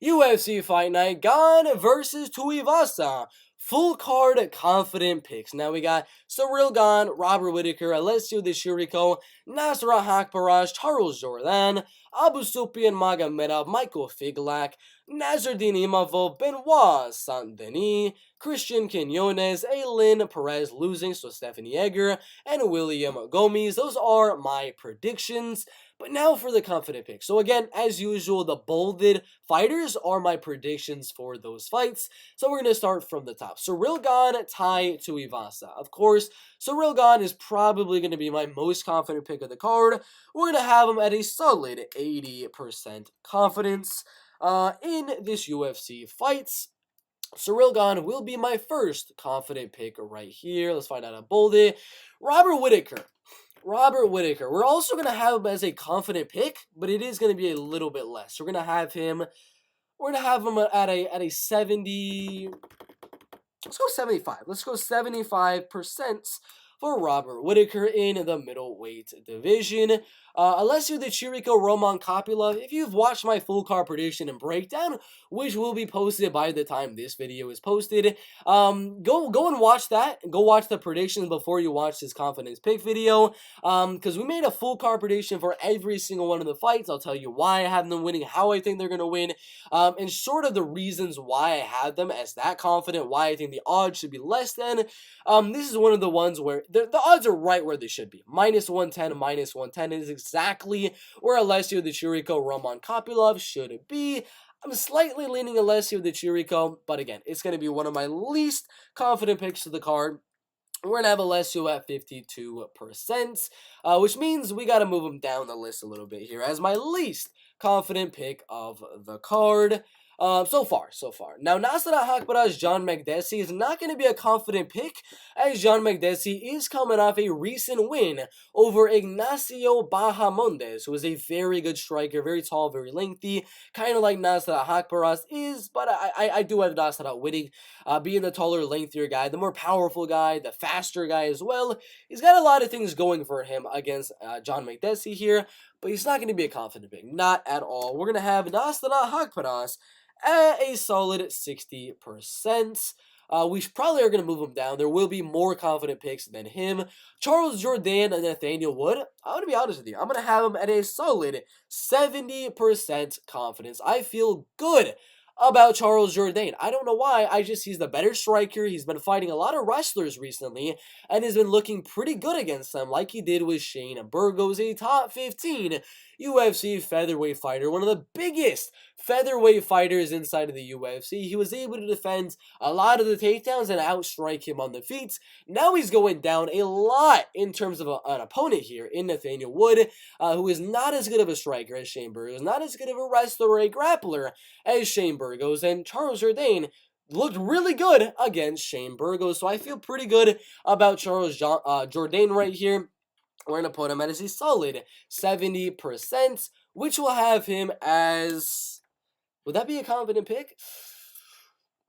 UFC Fight Night, Gane versus Tuivasa. Full card confident picks. Now we got Cyril Gane, Robert Whittaker, Alessio De Chirico, Nasrat Hakparas, Charles Jourdain, Abu Sufyan Magomedov, Michael Figlak, Nazardine Imavov, Benoit Saint-Denis, Christian Quinones, Aylin Perez losing, so Stephanie Egger, and William Gomez. Those are my predictions. But now for the confident picks. So again, as usual, the bolded fighters are my predictions for those fights. So we're going to start from the top. Cyril Gane, Tai Tuivasa. Of course, Cyril Gane is probably going to be my most confident pick of the card. We're going to have him at a solid 80% confidence in this UFC fights. Cyril Gane will be my first confident pick right here. Let's find out how bold it. Robert Whittaker. Robert Whittaker. We're also going to have him as a confident pick, but it is going to be a little bit less. We're going to have him at a 70. Let's go 75. Let's go 75% for Robert Whittaker in the middleweight division. Alessio De Chirico, Roman Kopylov. If you've watched my full card prediction and breakdown, which will be posted by the time this video is posted, go and watch that. Go watch the predictions before you watch this confidence pick video, because we made a full card prediction for every single one of the fights. I'll tell you why I have them winning, how I think they're going to win, and sort of the reasons why I have them as that confident, why I think the odds should be less than. This is one of the ones where the odds are right where they should be. Minus 110, minus 110 is exactly where Alessio De Chirico, Roman Kopylov should be. I'm slightly leaning Alessio De Chirico, but again, it's going to be one of my least confident picks of the card. We're going to have Alessio at 52%, which means we got to move him down the list a little bit here as my least confident pick of the card. So far. Now, Nasrat Hakparas, John Makdessi is not going to be a confident pick, as John Makdessi is coming off a recent win over Ignacio Bahamondes, who is a very good striker, very tall, very lengthy, kind of like Nasrat Hakparas is, but I do have Nasrat winning, being the taller, lengthier guy, the more powerful guy, the faster guy as well. He's got a lot of things going for him against John Makdessi here, but he's not going to be a confident pick, not at all. We're going to have Nasrat Hakparas at a solid 60%. We probably are going to move him down. There will be more confident picks than him. Charles Jourdain and Nathaniel Wood, I'm going to be honest with you, I'm going to have him at a solid 70% confidence. I feel good about Charles Jourdain. I don't know why, he's the better striker. He's been fighting a lot of wrestlers recently, and has been looking pretty good against them, like he did with Shane Burgos, a top 15 UFC featherweight fighter, one of the biggest featherweight fighters inside of the UFC. He was able to defend a lot of the takedowns and outstrike him on the feet. Now he's going down a lot in terms of an opponent here in Nathaniel Wood, who is not as good of a striker as Shane Burgos, not as good of a wrestler or a grappler as Shane Burgos, and Charles Jourdain looked really good against Shane Burgos, so I feel pretty good about Charles Jourdain right here. We're going to put him at a solid 70%, which will have him as... Would that be a confident pick?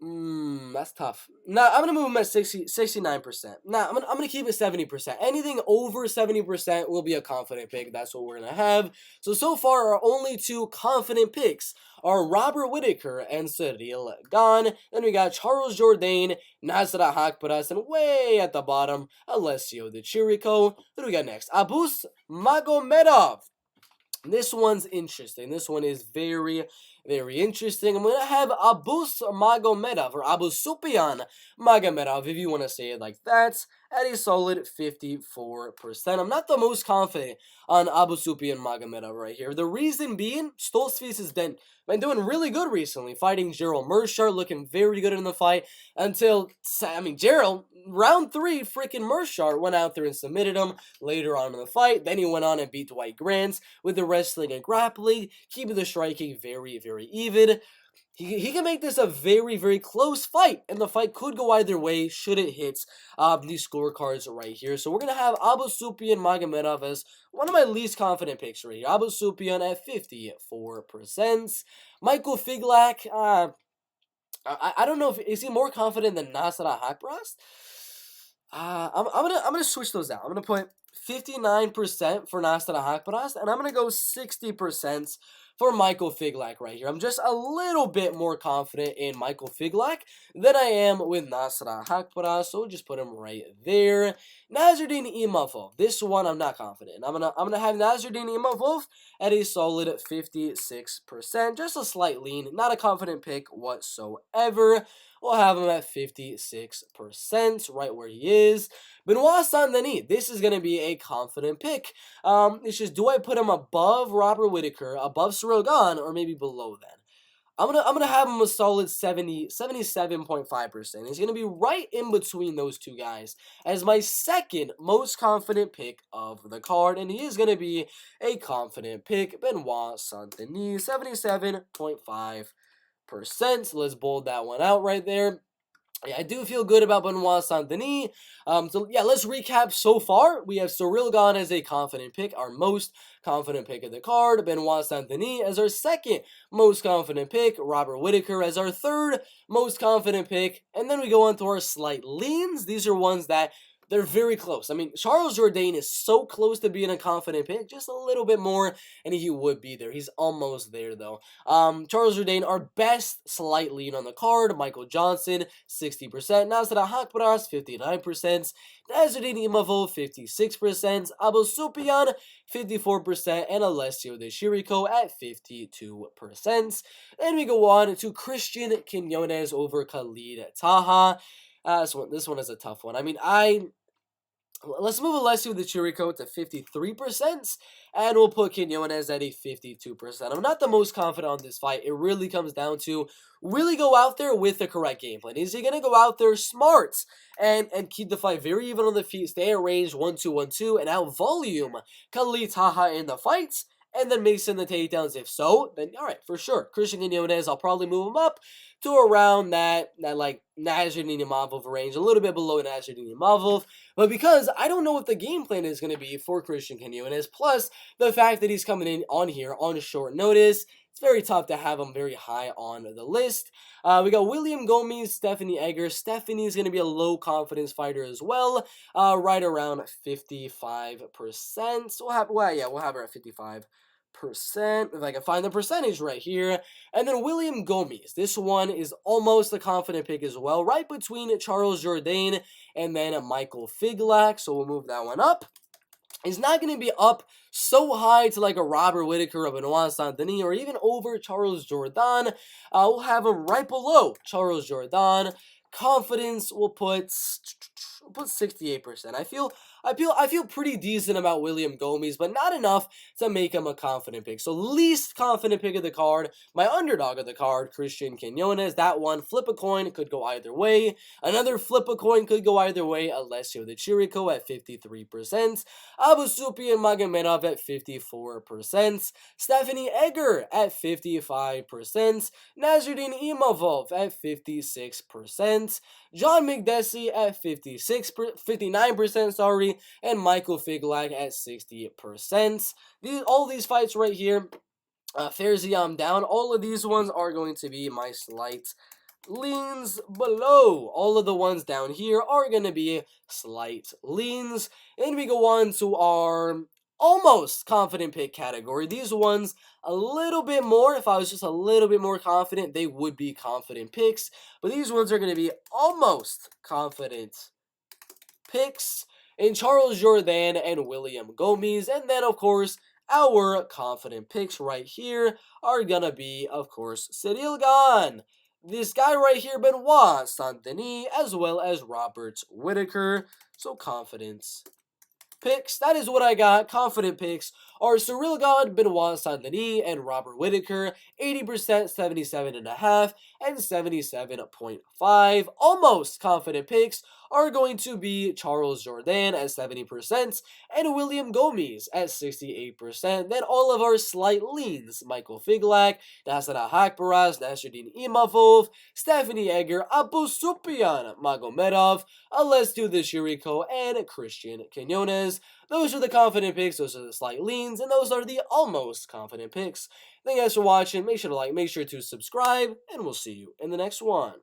That's tough. Nah, I'm going to move him at 69%. Nah, I'm gonna keep it 70%. Anything over 70% will be a confident pick. That's what we're going to have. So far, our only two confident picks are Robert Whittaker and Cyril Gane. Then we got Charles Jourdain, Nasrat Hakparas, and way at the bottom, Alessio De Chirico. Then we got next, Abus Magomedov. This one's interesting. This one is very, very interesting. I'm going to have Abus Magomedov, or Abu Sufyan Magomedov, if you want to say it like that, at a solid 54%. I'm not the most confident on Abu Sufyan Magomedov right here. The reason being, Stoltzfus has been doing really good recently, fighting Gerald Meerschaert, looking very good in the fight, until, Gerald, round 3, freaking Meerschaert went out there and submitted him later on in the fight. Then he went on and beat Dwight Grant with the wrestling and grappling, keeping the striking very, very even. He can make this a very, very close fight, and the fight could go either way should it hit these scorecards right here. So we're going to have Abu Sufyan Magomedov as one of my least confident picks right here. Abu Sufyan at 54%. Michael Figlak, I don't know, is he more confident than Nasrat Hakparas? I'm gonna switch those out. I'm gonna put 59% for Nasrat Hakparas, and I'm gonna go 60% for Michael Figlak right here. I'm just a little bit more confident in Michael Figlak than I am with Nasrat Haqparast, so we'll just put him right there. Nasruddin Imavov. This one I'm not confident in. I'm gonna have Nasruddin Imavov at a solid 56%. Just a slight lean, not a confident pick whatsoever. We'll have him at 56%, right where he is. Benoit Saint-Denis, this is going to be a confident pick. It's just, do I put him above Robert Whittaker, above Cyril Gane, or maybe below then? I'm gonna have him a solid 77.5%. He's gonna be right in between those two guys as my second most confident pick of the card, and he is gonna be a confident pick. Benoit Saint-Denis, 77.5%. So let's bold that one out right there. Yeah, I do feel good about Benoit Saint-Denis. So yeah, let's recap so far. We have Cyril Gane as a confident pick, our most confident pick of the card. Benoit Saint-Denis as our second most confident pick. Robert Whittaker as our third most confident pick. And then we go on to our slight leans. These are ones that they're very close. I mean, Charles Jourdain is so close to being a confident pick, just a little bit more, and he would be there. He's almost there, though. Charles Jourdain, our best slight lean on the card. Michael Johnson, 60%. Nasrat Haqparast, 59%. Nasruddin Imavov, 56%. Abusupian, 54%. And Alessio De Chirico at 52%. Then we go on to Christian Quinones over Khalid Taha. This one is a tough one. I mean, let's move Alessio De Chirico to 53%, and we'll put Quinones at a 52%. I'm not the most confident on this fight. It really comes down to really go out there with the correct game plan. Is he going to go out there smart and keep the fight very even on the feet, stay at range 1-2, 1-2, and out volume Khalid Taha in the fights? And then Mason the takedowns. If so, then all right, for sure. Christian Quinones, I'll probably move him up to around that like Nasruddin Imavov range, a little bit below Nasruddin Imavov. But because I don't know what the game plan is going to be for Christian Quinones, plus the fact that he's coming in on here on short notice, it's very tough to have him very high on the list. We got William Gomes, Stephanie Egger. Stephanie's going to be a low confidence fighter as well, right around 55%. So we'll have her at 55%. If I can find the percentage right here. And then William Gomes. This one is almost a confident pick as well, right between Charles Jourdain and then Michael Figlak. So we'll move that one up. He's not going to be up so high to like a Robert Whittaker or Benoit Saint-Denis or even over Charles Jourdain. We'll have him right below Charles Jourdain. Confidence will put 68%. I feel pretty decent about William Gomes, but not enough to make him a confident pick. So least confident pick of the card, my underdog of the card, Christian Quinones. That one, flip a coin, could go either way. Another flip a coin could go either way. Alessio De Chirico at 53%. Abusupian Magomedov at 54%. Stephanie Egger at 55%. Nasruddin Imavov at 56%. John McDessie at 59%, sorry, and Michael Figlak at 60%. All these fights right here, Ferziam down. All of these ones are going to be my slight leans below. All of the ones down here are going to be slight leans. And we go on to our almost confident pick category. These ones a little bit more. If I was just a little bit more confident, they would be confident picks. But these ones are going to be almost confident picks in Charles Jourdain and William Gomes. And then, of course, our confident picks right here are going to be, of course, Cyril Gane. This guy right here, Benoit Saint-Denis, as well as Robert Whittaker. So confidence picks. That is what I got. Confident picks are Cyril Gane, Benoit Saint-Denis, and Robert Whittaker. 80%, 77.5, and 77.5. Almost confident picks are going to be Charles Jourdain at 70% and William Gomes at 68%. Then all of our slight leans, Michael Figlak, Nasrat Haqparast, Nasruddin Imavov, Stephanie Egger, Abusupian Magomedov, Alessio De Chirico, and Christian Quinones. Those are the confident picks, those are the slight leans, and those are the almost confident picks. Thank you guys for watching. Make sure to like, make sure to subscribe, and we'll see you in the next one.